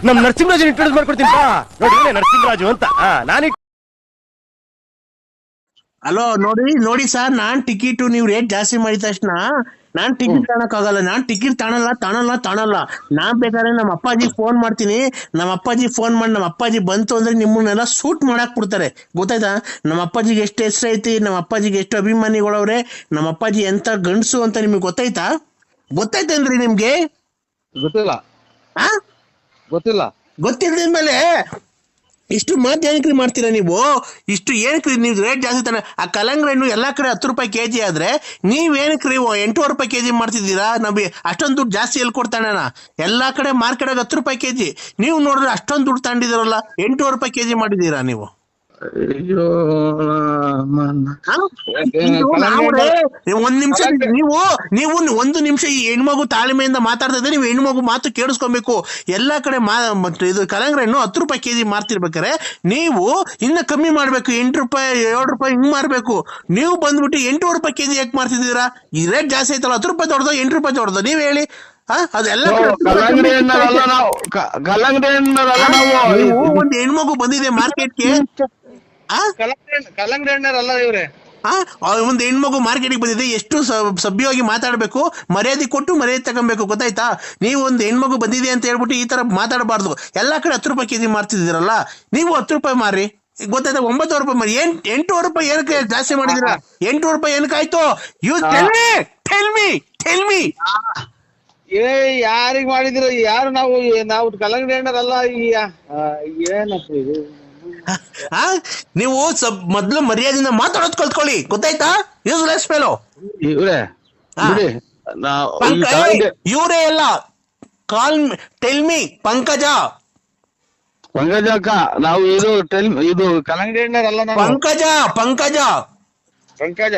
ನಮ್ ನರಸಿಂಹರಾಜ್ ಇಂಟ್ರೊಡ್ಯೂಸ್ ಮಾಡ್ಕೊಡ್ತೀನಿ ನೋಡಿ ನರಸಿಂಹರಾಜು ಅಂತ ನಾನು. ಹಲೋ ನೋಡಿ ಸರ್, ನಾನ್ ಟಿಕೆಟ್ ನೀವು ರೇಟ್ ಜಾಸ್ತಿ ಮಾಡಿದ ತಕ್ಷಣ ನಾನ್ ಟಿಕೆಟ್ ತಗೊಳಕ್ ಆಗಲ್ಲ. ನಾನ್ ಟಿಕೆಟ್ ತಾಣಲ್ಲ. ನಾನ್ ಬೇಕಾದ್ರೆ ನಮ್ಮ ಅಪ್ಪಾಜಿ ಫೋನ್ ಮಾಡ್ತೀನಿ. ನಮ್ಮ ಅಪ್ಪಾಜಿ ಫೋನ್ ಮಾಡಿ ನಮ್ಮ ಅಪ್ಪಾಜಿ ಬಂತು ಅಂದ್ರೆ ನಿಮ್ಮನ್ನೆಲ್ಲ ಶೂಟ್ ಮಾಡಕ್ ಬಿಡ್ತಾರೆ, ಗೊತ್ತಾಯ್ತಾ? ನಮ್ಮ ಅಪ್ಪಾಜಿಗೆ ಎಷ್ಟು ಹೆಸರು ಐತಿ, ನಮ್ಮ ಅಪ್ಪಾಜಿಗೆ ಎಷ್ಟು ಅಭಿಮಾನಿಗಳವ್ರೆ, ನಮ್ಮ ಅಪ್ಪಾಜಿ ಎಂತ ಗಂಡಸು ಅಂತ ನಿಮ್ಗೆ ಗೊತ್ತಾಯ್ತೇನ್ರಿ ನಿಮ್ಗೆ? ಗೊತ್ತಿಲ್ಲದ್ಮೇಲೆ ಇಷ್ಟು ಮಾತು ಏನಕ್ರಿ ಮಾಡ್ತೀರಾ ನೀವು? ಇಷ್ಟು ಏನಕ್ರಿ ನೀವು ರೇಟ್ ಜಾಸ್ತಿ ತಾನೆ? ಆ ಕಲ್ಲಂಗಡಿ ಹಣ್ಣು ಎಲ್ಲಾ ಕಡೆ 10 ರೂಪಾಯಿ ಕೆಜಿ ಆದ್ರೆ ನೀವೇನಕ್ರಿ 8 ರೂಪಾಯಿ ಕೆಜಿ ಮಾಡ್ತಿದ್ದೀರಾ? ನಾವು ಅಷ್ಟೊಂದು ದುಡ್ಡು ಜಾಸ್ತಿ ಎಲ್ಲಿ ಕೊಡ್ತಾಣ? ಎಲ್ಲಾ ಕಡೆ ಮಾರ್ಕೆಟ್ 10 ರೂಪಾಯಿ ಕೆಜಿ, ನೀವು ನೋಡಿದ್ರೆ ಅಷ್ಟೊಂದು ದುಡ್ಡು ತಗೊಂಡಿದ್ದೀರಲ್ಲ, 8 ರೂಪಾಯಿ ಕೆಜಿ ಮಾಡಿದ್ದೀರಾ ನೀವು? ಒಂದ್ ನಿಮಿಷ ನೀವು ಒಂದು ನಿಮಿಷ ಈ ಹೆಣ್ಮಗು ತಾಳ್ಮೆಯಿಂದ ಮಾತಾಡ್ತಾ ಇದ್ರೆ ನೀವು ಹೆಣ್ಮಗು ಮಾತು ಕೇಳಿಸ್ಕೊಬೇಕು. ಎಲ್ಲಾ ಕಡೆ ಇದು ಕಲ್ಲಂಗಡಿ ಹಣ್ಣು 10 ರೂಪಾಯಿ ಕೆಜಿ ಮಾರ್ತಿರ್ಬೇಕಾರೆ ನೀವು ಇನ್ನ ಕಮ್ಮಿ ಮಾಡ್ಬೇಕು, 8 ರೂಪಾಯಿ 7 ರೂಪಾಯಿ ಹಿಂಗ್ ಮಾರ್ಬೇಕು. ನೀವು ಬಂದ್ಬಿಟ್ಟು 8 ರೂಪಾಯಿ ಕೆಜಿ ಯಾಕೆ ಮಾರ್ತಿದ್ದೀರಾ? ಈ ರೇಟ್ ಜಾಸ್ತಿ ಐತಲ್ಲ, 10 ರೂಪಾಯಿ ದೊಡ್ಡದು 8 ರೂಪಾಯಿ ದೊಡ್ಡದು, ನೀವ್ ಹೇಳಿ. ಅದೆಲ್ಲ ಒಂದು ಹೆಣ್ಮಗು ಬಂದಿದೆ ಮಾರ್ಕೆಟ್ಗೆ, ಕಲ್ಲಂಗಡಿ ಹಣ್ಣರಲ್ಲ ಇವ್ರೆ. ಒಂದು ಹೆಣ್ಮಗು ಮಾರ್ಕೆಟಿಗೆ ಬಂದಿದೆ, ಎಷ್ಟು ಸಭ್ಯವಾಗಿ ಮಾತಾಡ್ಬೇಕು, ಮರ್ಯಾದೆ ಕೊಟ್ಟು ಮರ್ಯಾದೆ ತಗೊಬೇಕು, ಗೊತ್ತಾಯ್ತಾ? ನೀವು ಒಂದು ಹೆಣ್ಮಗು ಬಂದಿದೆ ಅಂತ ಹೇಳ್ಬಿಟ್ಟು ಈ ತರ ಮಾತಾಡಬಾರ್ದು. ಎಲ್ಲಾ ಕಡೆ 10 ರೂಪಾಯಿ ಕೆಜಿ ಮಾರ್ತಿದ್ದೀರಲ್ಲ, ನೀವು 10 ರೂಪಾಯಿ ಮಾರಿ, ಗೊತ್ತಾಯ್ತಾ? 9 ರೂಪಾಯಿ ಮಾರಿ. 8 ರೂಪಾಯಿ ಏನಕ್ಕೆ ಜಾಸ್ತಿ ಮಾಡಿದಿರಾ? 8 ರೂಪಾಯಿ ಏನಕ್ಕಾಯ್ತು? ಯು ಟೆಲ್ ಮಿ ಯಾರಿಗ್ ಮಾಡಿದ್ರು? ಯಾರು? ನಾವು ಕಲ್ಲಂಗಡಿ ಹಣ್ಣರಲ್ಲ. ಏನಪ್ಪ ಇದು? ನೀವು ಮೊದ್ಲು ಮರ್ಯಾದೆಯಿಂದ ಮಾತಾಡೋದ್ ಕಲ್ತ್ಕೊಳ್ಳಿ, ಗೊತ್ತಾಯ್ತಾ? Useless fellow. ಇವರೇ ಎಲ್ಲ ಟೆಲ್ ಮಿ ಪಂಕಜ ಅಕ್ಕ, ನಾವು ಇದು ಕಲ್ಲಂಗಡಿ ಹಣ್ಣರಲ್ಲ. Pankaja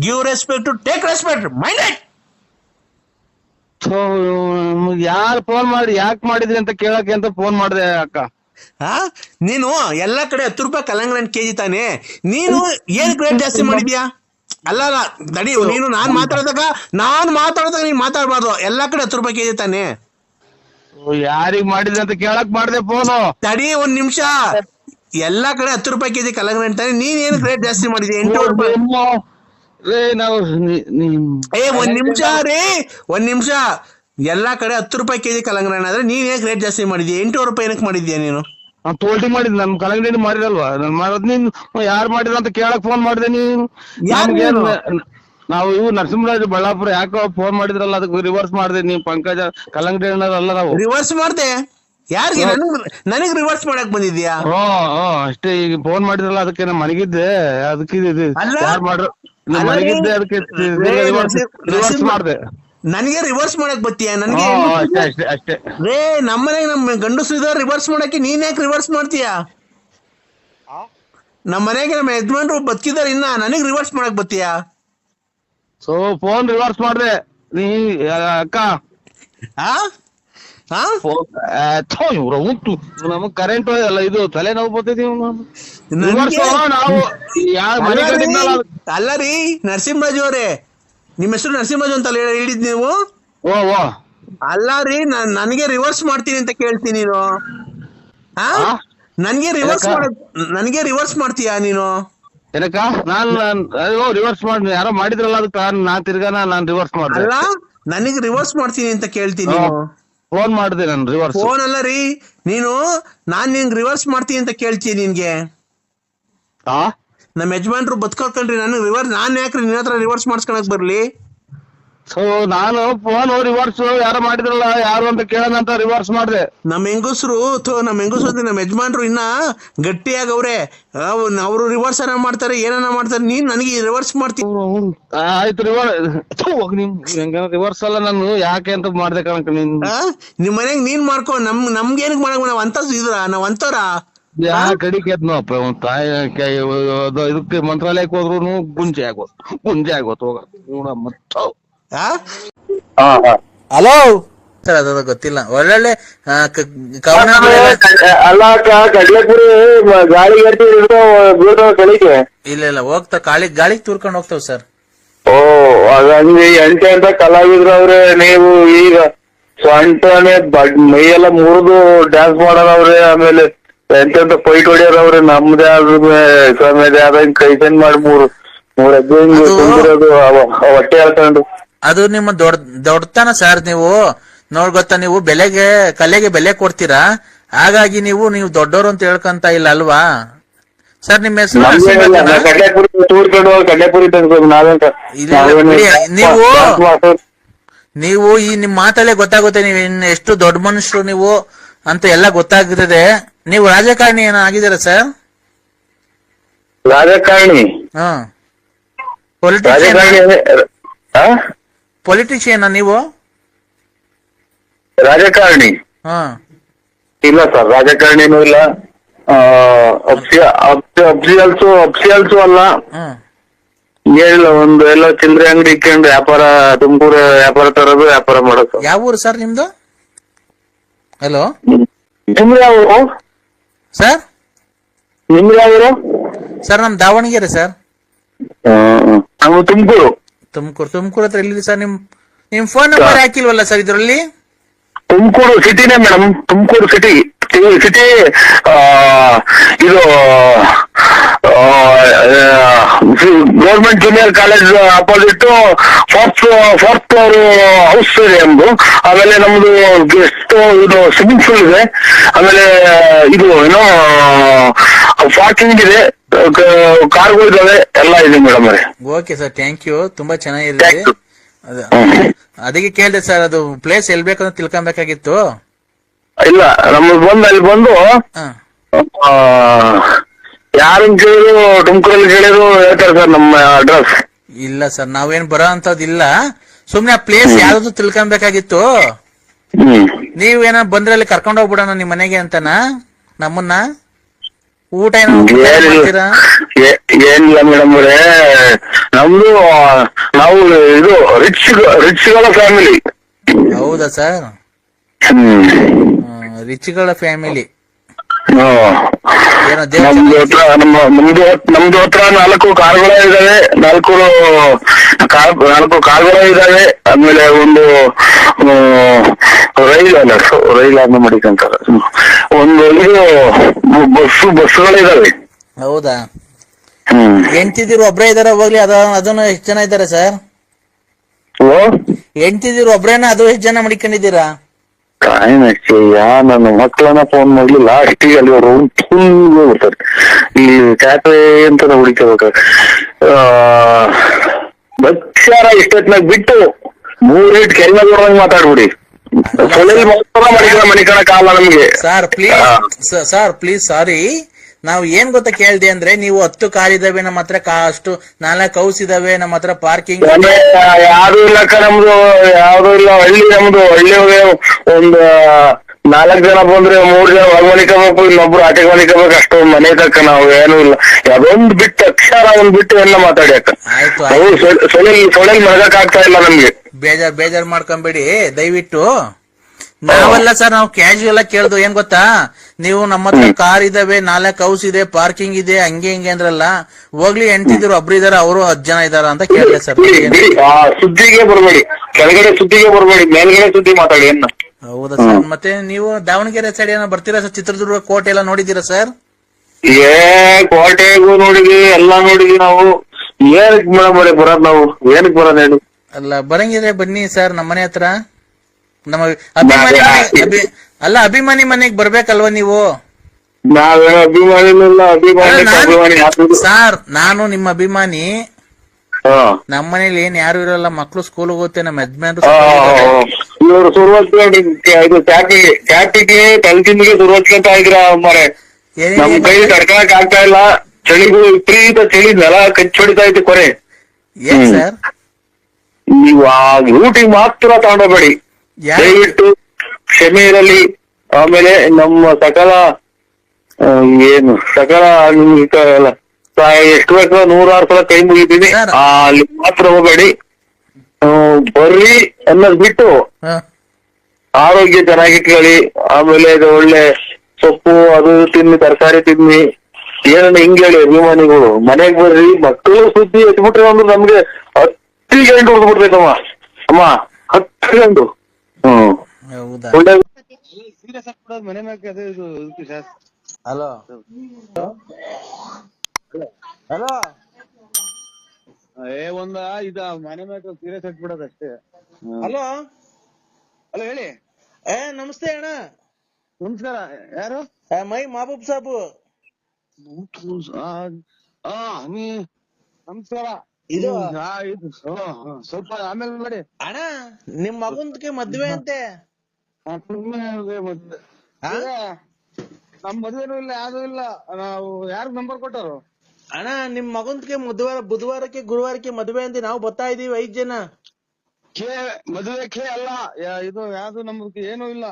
give respect to take respect, mind it. ಯಾರು ಫೋನ್ ಮಾಡಿ ಯಾಕೆ ಮಾಡಿದ್ರಿ ಅಂತ ಕೇಳಕ್ಕೆ ಅಂತ ಫೋನ್ ಮಾಡಿದೆ ಅಕ್ಕ. ನೀನು ಎಲ್ಲಾ ಕಡೆ 10 ರೂಪಾಯಿ ಕಲ್ಲಂಗಡಿ ಹಣ್ಣು ಕೆಜಿ ತಾನೆ, ನೀನು ಏನ್ ರೇಟ್ ಜಾಸ್ತಿ ಮಾಡಿದ್ಯಾ? ಅಲ್ಲ ನಡಿ, ನೀನು ನಾನ್ ಮಾತಾಡಿದಾಗ ನೀನ್ ಮಾತಾಡ್ಬಾರ್ದು. ಎಲ್ಲಾ ಕಡೆ 10 ರೂಪಾಯಿ ಕೆಜಿ ತಾನೆ. ಯಾರಿಗ್ ಮಾಡಿದ್ರಿ ಅಂತ ಕೇಳಕ್ ಮಾಡಿದೆ ಫೋನು. ತಡಿ ಒಂದ್ ನಿಮಿಷ. ಎಲ್ಲಾ ಕಡೆ 10 ರೂಪಾಯಿ ಕೆಜಿ ಕಲ್ಲಂಗಡಿ ಹಣ್ಣು ತಾನೆ, ನೀನ್ ಏನ್ ರೇಟ್ ಜಾಸ್ತಿ ಮಾಡಿದ್ಯಾ? 8 ರೂಪಾಯಿ. ಒಂದ್ ನಿಮಿಷ. ಎಲ್ಲಾ ಕಡೆ 10 ರೂಪಾಯಿ ಕೆಜಿ ಕಲ್ಲಂಗಡಿ ಹಣ್ಣು ಆದ್ರೆ ನೀನ್ ಏನ್ ರೇಟ್ ಜಾಸ್ತಿ ಮಾಡಿದ್ಯಾ? 8 ರೂಪಾಯಿ ಏನಕ್ಕೆ ಮಾಡಿದ್ಯಾ ನೀನು? ತೋಲ್ಟಿ ಮಾಡಿದ್ ನಮ್ ಕಲ್ಲಂಗಡಿ ಮಾಡಿರಲ್ವಾ? ನೀನ್ ಯಾರು ಮಾಡಿದ್ರ ಅಂತ ಕೇಳಕ್ ಫೋನ್ ಮಾಡಿದೆ. ನೀನು ನಾವು ನರಸಿಂಹರಾಜ್ ಬಳ್ಳಾಪುರ ಯಾಕೋ ಫೋನ್ ಮಾಡಿದ್ರಲ್ಲ, ಅದಕ್ಕೆ ರಿವರ್ಸ್ ಮಾಡಿದೆ. ನೀವು ಪಂಕಜ ಕಲ್ಲಂಗಡಿ ಹಣ್ಣಲ್ಲ. ನಾವು ರಿವರ್ಸ್ ಮಾಡ್ದೆ. ಯಾರಿಗೆ? ನನಗ್ ರಿವರ್ಸ್ ಮಾಡಕ್ ಬಂದಿದ್ಯಾ? ಅಷ್ಟೇ. ಈಗ ಫೋನ್ ಮಾಡಿದ್ರಲ್ಲ, ಅದಕ್ಕೆ ನಾ ಮನೆಗಿದ್ದೆ, ಅದಕ್ಕೆ ಯಾರು ಮಾಡ್ರು ಮನೆಗಿದ್ದೆ, ಅದಕ್ಕೆ ರಿವರ್ಸ್ ಮಾಡಿದೆ. ನನಗೆ ರಿವರ್ಸ್ ಮಾಡಕ್ ಬತ್ತೀಯ? ನನಗೆ ಅಷ್ಟೇ. ರೇ, ನಮ್ಮನೆಗೆ ನಮ್ ಗಂಡಸರು ಇದಾರೆ ರಿವರ್ಸ್ ಮಾಡಕ್ಕೆ, ನೀನ್ ಯಾಕೆ ರಿವರ್ಸ್ ಮಾಡ್ತೀಯ? ನಮ್ಮ ಮನೆಗೆ ನಮ್ಮ ಯಜಮಾನ್ರು ಬದುಕಿದಾರೆ, ಇನ್ನ ನನಗ್ ರಿವರ್ಸ್ ಮಾಡಕ್ ಬತ್ತೀಯ? ಫೋನ್ ರಿವರ್ಸ್ ಮಾಡಿದೆ ನೀ ಅಕ್ಕ. ನಮಗ್ ಕರೆಂಟ್ ಅಲ್ಲ, ಇದು ತಲೆನೋವು ಬರ್ತೈತಿ. ಅಲ್ಲ ರೀ ನರಸಿಂಹರಾಜು ಅವರೇ, ನಿಮ್ಮ ಹೆಸರು ನರಸಿಂಹರಾಜು ಅಂತ ಹೇಳಿದ್ ನೀವು? ಅಲ್ಲ ರೀ, ನನಗೆ ರಿವರ್ಸ್ ಮಾಡ್ತೀನಿ ಅಂತ ಕೇಳ್ತೀನಿ ನೀನು. ನನಗೆ ರಿವರ್ಸ್ ಮಾಡ್ತೀಯಾ ನೀನು? ಏನಕ್ಕ? ನಾನ್ ರಿವರ್ಸ್ ಮಾಡಿ ಯಾರೋ ಮಾಡಿದ್ರಲ್ಲ, ಅದಕ್ಕೆ ನಾನ್ ತಿರ್ಗಾ ನಾನ್ ರಿವರ್ಸ್ ಮಾಡ್ದೆ. ಅಲ್ಲ, ನನಗೆ ರಿವರ್ಸ್ ಮಾಡ್ತೀನಿ ಅಂತ ಕೇಳ್ತೀನಿ. ಫೋನ್ ಮಾಡಿದೆ ನಾನು ರಿವರ್ಸ್. ಫೋನ್ ಅಲ್ಲ ರೀ, ನಾನ್ ನಿಂಗೆ ರಿವರ್ಸ್ ಮಾಡ್ತೀನಿ ಅಂತ ಕೇಳ್ತೀನಿ ನಿನ್ಗೆ. ನಮ್ಮ ಯಜಮಾನ್ರು ಬದುಕೋಕಲ್ರಿ, ನಾನ್ ಯಾಕ್ರಿ ನಿನ್ನ ಹತ್ರ ರಿವರ್ಸ್ ಮಾಡ್ಸ್ಕೊಳಕ್ ಬರ್ಲಿ? ನಾನು ಫೋನ್ ರಿವರ್ಸ್ ಯಾರೋ ಮಾಡಿದ್ರಲ್ಲ, ಯಾರು ಅಂತ ಕೇಳೋಣ ಅಂತ ರಿವರ್ಸ್ ಮಾಡಿದೆ. ನಮ್ಮ ಹೆಂಗಸರು ನಮ್ಮ ಯಜಮಾನ್ರು ಇನ್ನ ಗಟ್ಟಿಯಾಗವ್ರೆ, ಅವ್ರು ರಿವರ್ಸ್ ಮಾಡ್ತಾರೆ, ಏನನ್ನ ಮಾಡ್ತಾರೆ. ನೀನ್ ನನಗೆ ರಿವರ್ಸ್ ಮಾಡ್ತೀನಿ. ಆಯ್ತು, ರಿವರ್ಸ್ ಅಲ್ಲ, ನಾನು ಯಾಕೆ ಅಂತ ಮಾಡ್ದೆ ಕಣಕ. ನಿಮ್ ಮನೆಗ್ ನೀನ್ ಮಾಡ್ಕೊ, ನಮ್ಗೇನಕ್ ಮಾಡಕ್? ನಾವ್ ಅಂತವ್ರು ಇದ್ರ, ನಾವ್ ಅಂತವ್ರ ಕಡಿಕೆದ್ನಪ್ಪ. ಇದಕ್ಕೆ ಮಂತ್ರಾಲಯಕ್ಕೆ ಹೋದ್ರು ಗುಂಜೆ ಆಗೋದು ಹೋಗ. ಹಲೋ ಸರ್, ಅದು ಗೊತ್ತಿಲ್ಲ. ಒಳ್ಳೊಳ್ಳೆ ಕಡ್ಲೆಪುರಿ ಗಾಳಿಗೆ ಇಲ್ಲ ಹೋಗ್ತಾವ, ಗಾಳಿಗೆ ತೂರ್ಕೊಂಡು ಹೋಗ್ತಾವ್ ಸರ್. ಓ, ಹಂಗೆ ಎಂಟೆ ಅಂತ ಕಲಾವಿದ್ರು ಅವ್ರೆ ನೀವು. ಈಗ ಸೊಂಟನೆ ಮೈಯೆಲ್ಲ ಮುರಿದು ಡ್ಯಾನ್ಸ್ ಮಾಡೋರವ್ರೆ, ಆಮೇಲೆ ಎಂತೆಂತ ಫೈಟ್ ಹೊಡಿಯೋರವ್ರೆ. ನಮ್ದೇ ಆದ್ಮೇಲೆ ಆದ ಕೈ ಸೆಂಡ್ ಮಾಡಿ ಮೂರ್ ಹೆಜ್ಜೆ ಹಿಂಗ್ ತುಂಬಿರೋದು ಹೊಟ್ಟೆ ಹೇಳ್ಕೊಂಡು. ಅದು ನಿಮ್ಮ ದೊಡ್ಡತನ ಸರ್. ನೀವು ಗೊತ್ತಾ, ನೀವು ಕಲೆಗೆ ಬೆಲೆ ಕೊಡ್ತೀರಾ, ಹಾಗಾಗಿ ನೀವು ದೊಡ್ಡವರು ಅಂತ ಹೇಳ್ಕೊಂತ ಇಲ್ಲ ಅಲ್ವಾ ಸರ್? ನಿಮ್ಮ ಹೆಸರು ಕಡ್ಲೆಪುರಿ ತೂರ್ಕೊಂಡು ಕಡ್ಲೆಪುರಿ ತಂದ್ಕೊಂಡು ನಾವೇಂತ ನೀವು ಈ ನಿಮ್ ಮಾತಲ್ಲೇ ಗೊತ್ತಾಗುತ್ತೆ ನೀವು ಎಷ್ಟು ದೊಡ್ಡ ಮನುಷ್ಯರು ನೀವು ಅಂತ ಎಲ್ಲ ಗೊತ್ತಾಗ್ತದೆ. ನೀವು ರಾಜಕಾರಣಿ ಏನೋ ಆಗಿದ್ದೀರಾ ಸರ್? ರಾಜಕಾರಣಿ? ಪೊಲಿಟಿಷಿಯನ್ ನೀವು? ರಾಜಕಾರಣಿ ಇಲ್ಲ ಸರ್, ರಾಜಕಾರಣಿನೂ ಇಲ್ಲ. ಅಬ್ಸಿಯಲ್ಸು ಅಲ್ಲ. ಏನಿಲ್ಲ, ಒಂದು ಎಲ್ಲ ಚಿಲ್ಲರೆ ಅಂಗಡಿ ಇಟ್ಕೊಂಡು ವ್ಯಾಪಾರ, ತುಮಕೂರು ವ್ಯಾಪಾರ ತರೋದು, ವ್ಯಾಪಾರ ಮಾಡೋದು. ಯಾವ ಊರು ಸರ್ ನಿಮ್ದು? ಹಲೋ, ನಿಮ್ದು ಯಾವ ಊರು ಸರ್? ನಿಮ್ದು ಯಾವ ಊರು ಸರ್? ನಮ್ ದಾವಣಗೆರೆ ಸರ್. ನಾವು ತುಮಕೂರು. ತುಮಕೂರು ಹತ್ರ ಎಲ್ಲಿದೆ ಸರ್? ನಿಮ್ ಫೋನ್ ನಂಬರ್ ಹಾಕಿಲ್ವಲ್ಲ ಸರ್ ಇದ್ರಲ್ಲಿ? ತುಮಕೂರು ಸಿಟಿನೇ ಮೇಡಮ್, ತುಮಕೂರು ಸಿಟಿ. ಇದು government junior college opposite fourth floor house ಇದೆ ನಮ್ದು. ಆಮೇಲೆ ನಮ್ದು ಗೆಸ್ಟ್ ಇದು ಸ್ವಿಮ್ಮಿಂಗ್ ಪೂಲ್ ಇದೆ. ಆಮೇಲೆ ಇದು ಏನೋ ಪಾರ್ಕಿಂಗ್ ಇದೆ, ಕಾರ್ಗಳು ಇದಾವೆ, ಎಲ್ಲ ಇದೆ ಮೇಡಮ್ ಅವರೇ. Okay sir, thank you. ತುಂಬಾ ಚೆನ್ನಾಗಿದೆ. ಅದಕ್ಕೆ ಕೇಳಿದೆ ಸರ್, ಅದು ಪ್ಲೇಸ್ ಎಲ್ಲಿ ಬೇಕಂತ ತಿಳ್ಕೊಬೇಕಾಗಿತ್ತು. ಇಲ್ಲ, ನಮ್ದು ಬಂದು ಅಲ್ಲಿ ಬಂದು ಯಾರನ್ನ ಕೇಳಿದ್ರು ತುಮಕೂರಲ್ಲಿ ಕೇಳಿದ್ರು ಹೇಳ್ತಾರೆ ಸರ್ ನಮ್ಮ ಅಡ್ರೆಸ್. ಇಲ್ಲ ಸರ್, ನಾವೇನ್ ಬರೋ ಅಂತದಿಲ್ಲ. ಸುಮ್ನೆ ಆ ಪ್ಲೇಸ್ ಯಾವ್ದು ತಿಳ್ಕೊಬೇಕಾಗಿತ್ತು. ನೀವೇನ ಬಂದ್ರೆ ಅಲ್ಲಿ ಕರ್ಕೊಂಡ್ ಹೋಗ್ಬಿಡೋಣ ನಿಮ್ ಮನೆಗೆ ಅಂತನ ನಮ್ಮನ್ನ? ಊಟ ಏನಿಲ್ಲ ಮೇಡಮ್ ಅವರೇ, ನಮ್ದು ನಾವು ಇದು ರಿಚ್ಗಳ ಫ್ಯಾಮಿಲಿ. ಹೌದಾ ಸರ್? ರಿಚ್ಗಳ ಫ್ಯಾಮಿಲಿ. ನಮ್ದು ಹತ್ರ 4 ಕಾರ್ಗಳು ಇದಾವೆ, 4 ಕಾರ್ಗಳು ಇದಾವೆ. ಆಮೇಲೆ ಒಂದು ರೈಲ್ ಮಾಡಿಕಂತಾರೆ, ಒಂದು ಇದು ಬಸ್ಗಳಿದಾವೆ. ಹೌದಾ? ಹೆಂಡ್ತಿದಿರು ಒಬ್ರೇ ಇದಾರ? ಹೋಗ್ಲಿ, ಅದನ್ನು ಎಷ್ಟು ಜನ ಇದಾರೆ ಸರ್? ಹೆಂಡ್ತಿದಿರು ಒಬ್ರೇನ? ಅದು ಎಷ್ಟು ಜನ ಮಡಿಕೊಂಡಿದ್ದೀರಾ? ನನ್ನ ಮಕ್ಕಳನ್ನ ಫೋನ್ ಮಾಡ್ಲಿಲ್ಲ ಅಷ್ಟಿಗೆ ಅಲ್ಲಿ ಅವರು ಬರ್ತಾರೆ. ಈ ಕ್ಯಾಟ್ರೆ ಅಂತ ಹುಡುಕಬೇಕ ಬಚ್ಚಾರ ಇಷ್ಟೊತ್ತಿನಾಗ ಬಿಟ್ಟು 3 ಇಟ್ ಕೆಲ್ಮ ಮಾತಾಡ್ಬಿಡಿ. ಮಣಿಕಣ ಕಾಲ ನಮ್ಗೆ. ಸರ್ ಪ್ಲೀಸ್ ಸಾರಿ, ನಾವು ಏನ್ ಗೊತ್ತಾ ಕೇಳ್ದೆ ಅಂದ್ರೆ, ನೀವು 10 ಕಾರ್ ಇದಾವೆ ನಮ್ಮ ಹತ್ರ, ಅಷ್ಟು 4 ಹೌಸ್ ಇದಾವೆ ನಮ್ಮ ಹತ್ರ, ಪಾರ್ಕಿಂಗ್ ಯಾವ್ದು ಇಲ್ಲಕ್ಕ ನಮ್ದು, ಯಾವ್ದು ಇಲ್ಲ. ಹಳ್ಳಿ ನಮ್ದು, ಹಳ್ಳಿ ಒಂದು 4 ಜನ ಬಂದ್ರೆ 3 ಜನ ಹೊರ ಮನಿಕೋಬೇಕು, ಇನ್ನೊಬ್ರು ಆಟೆಗೆ ಮನಿಕೋಬೇಕು, ಅಷ್ಟು ಮನೆ ತಕ್ಕ ನಾವು ಏನೂ ಇಲ್ಲ. ಅದೊಂದು ಬಿಟ್ಟು ಅಕ್ಷರ ಒಂದ್ ಬಿಟ್ಟು ಎಲ್ಲ ಮಾತಾಡಿ ಅಕ್ಕ. ಸೊಳ್ಳೆ ಮರಗಕ್ ಆಗ್ತಾ ಇಲ್ಲ ನಮ್ಗೆ. ಬೇಜಾರ್ ಮಾಡ್ಕೊಂಬೇಡಿ ದಯವಿಟ್ಟು. ನಾವೆಲ್ಲ ಸರ್, ನಾವು ಕ್ಯಾಶುಯಲ್ ಆಗಿ ಕೇಳ್ದು ಏನ್ ಗೊತ್ತಾ, ನೀವು ನಮ್ಮ ಹತ್ರ ಕಾರ್ ಇದಾವೆ, 4 ಹೌಸ್ ಇದೆ, ಪಾರ್ಕಿಂಗ್ ಇದೆ, ಹಂಗೆ ಹಿಂಗೆ ಅಂದ್ರಲ್ಲ. ಹೋಗ್ಲಿ, ಹೆಂಡ್ತಿದ್ರು ಒಬ್ರು ಇದಾರ, ಅವರು 10 ಜನ ಇದಾರ ಅಂತ ಕೇಳಿದೆ ಸರ್. ಸುದ್ದಿಗೆ ಬರ್ಬೇಡಿ, ಕೆಳಗಡೆ ಸುದ್ದಿಗೆ ಬರ್ಬೇಡಿ, ಮೇಲ್ಗಡೆ ಸುದ್ದಿ ಮಾತಾಡಿ. ಹೌದಾ ಸರ್? ಮತ್ತೆ ನೀವು ದಾವಣಗೆರೆ ಸೈಡ್ ಏನೋ ಬರ್ತೀರಾ ಸರ್? ಚಿತ್ರದುರ್ಗ ಕೋಟೆ ಎಲ್ಲ ನೋಡಿದೀರಾ ಸರ್? ಕೋಟೆಗೂ ನೋಡಿದ್ವಿ, ಎಲ್ಲಾ ನೋಡಿದ್ವಿ ನಾವು. ಏನಕ್ಕೆ ಮೇಡಮ್ ಬರೋದ್ ನಾವು? ಏನಕ್ಕೆ ಬರೋದ್ ಹೇಳಿ? ಅಲ್ಲ, ಬರಂಗಿದ್ರೆ ಬನ್ನಿ ಸರ್ ನಮ್ಮ ಮನೆ ಹತ್ರ. ನಮ್ಮ ಅಭಿಮಾನಿ ಮನೆಗ್ ಬರ್ಬೇಕಲ್ವಾ ನೀವು? ನಾವೇನೋ ಅಭಿಮಾನಿ ಸರ್, ನಾನು ನಿಮ್ಮ ಅಭಿಮಾನಿ. ನಮ್ಮ ಮನೇಲಿ ಏನ್ ಯಾರು ಇರಲ್ಲ, ಮಕ್ಳು ಸ್ಕೂಲ್ ಹೋಗುತ್ತೆ, ನಮ್ಮ ಯಜಮಾನ್ರು ಇವರು ಇದು ಕ್ಯಾಟಿಗೆ ತಲೆತಿಂದಿಗೆ ಸುರುವತ್ಕೊಂತ ಇದ್ರ ಮಾರೆ. ನಮ್ ಕೈ ತಡ್ಕೊಳಕ್ ಆಗ್ತಾ ಇಲ್ಲ. ಚಳಿಗೂ ವಿಪರೀತ ಚಳಿ, ನೆಲ ಕಚ್ಚೊಡಿತಾ ಐತಿ ಕೊರೆ. ಏನ್ ಸರ್? ನೀವು ಆ ರೂಟಿಗೆ ಮಾತ್ರ ತಗೊಂಡೋಗ್ಬೇಡಿ ದಯವಿಟ್ಟು, ಕ್ಷಮೆ ಇರಲಿ. ಆಮೇಲೆ ನಮ್ಮ ಸಕಲ ನಿಮ್ಗೆ ಎಷ್ಟು ಬೇಕೋ 100 ಸಲ ಕೈ ಮುಗಿತೀನಿ, ಅಲ್ಲಿ ಮಾತ್ರ ಹೋಗ್ಬೇಡಿ. ಬರ್ರಿ ಅನ್ನೋದ್ ಬಿಟ್ಟು ಆರೋಗ್ಯ ಚೆನ್ನಾಗಿ ಕೇಳಿ. ಆಮೇಲೆ ಒಳ್ಳೆ ಸೊಪ್ಪು ಅದು ತಿನ್ನಿ, ತರಕಾರಿ ತಿನ್ನಿ. ಏನನ್ನ ಹಿಂಗ್ ಹೇಳಿ ಅಭಿಮಾನಿಗಳು, ಮನೆಗ್ ಬರ್ರಿ. ಮಕ್ಕಳು ಸುದ್ದಿ ಎತ್ಬಿಟ್ರೆ ಒಂದು ನಮ್ಗೆ 10 ಗಂಟೆ ಹೊಡೆದ್ಬಿಡ್ತೈತಮ್ಮ, 10 ಗಂಟು. ಹೌದಾ? ಒಳ್ಳೆ ಸೀರಿಯಸ್ ಆಗ್ಬಿಡೋದು ಮನೆ ಮ್ಯಾಕೆ ಅದೇ ಇದು ಇದಕ್ಕೆ ಶಾರ್ಟ್. ಹಲೋ ಹಲೋ ಒಂದ ಇದ ಮನೆ ಮ್ಯಾಕೆ ಸೀರಿಯಸ್ ಆಗ್ಬಿಡೋದು ಅಷ್ಟೇ. ಹಲೋ ಹಲೋ ಹೇಳಿ. ನಮಸ್ತೆ ಅಣ್ಣ. ನಮಸ್ಕಾರ. ಯಾರು? ಮೈ ಮಹಬೂಬ್ ಸಾಬು. ನೀ ನಮಸ್ಕಾರ. ಇದು ಸ್ವಲ್ಪ ಆಮೇಲೆ ಮಾಡಿ ಅಣ್ಣ, ನಿಮ್ ಮಗನ್ಗೆ ಮದ್ವೆ ಅಂತೆ. ನಮ್ ಮದ್ವೆನೂ ಇಲ್ಲ ಯಾವ್ದು ಇಲ್ಲ. ನಾವು ಯಾರಿಗ್ ನಂಬರ್ ಕೊಟ್ಟರು? ಅಣ್ಣ, ನಿಮ್ ಮಗನ್ಗೆ ಬುಧವಾರಕ್ಕೆ ಗುರುವಾರಕ್ಕೆ ಮದ್ವೆ ಅಂತೆ. ನಾವು ಬರ್ತಾ ಇದೀವಿ 5 ಜನ. ಮದುವೆ ಅಲ್ಲ ಇದು ಯಾವ್ದು ನಮ್ಗೆ ಏನೂ ಇಲ್ಲ.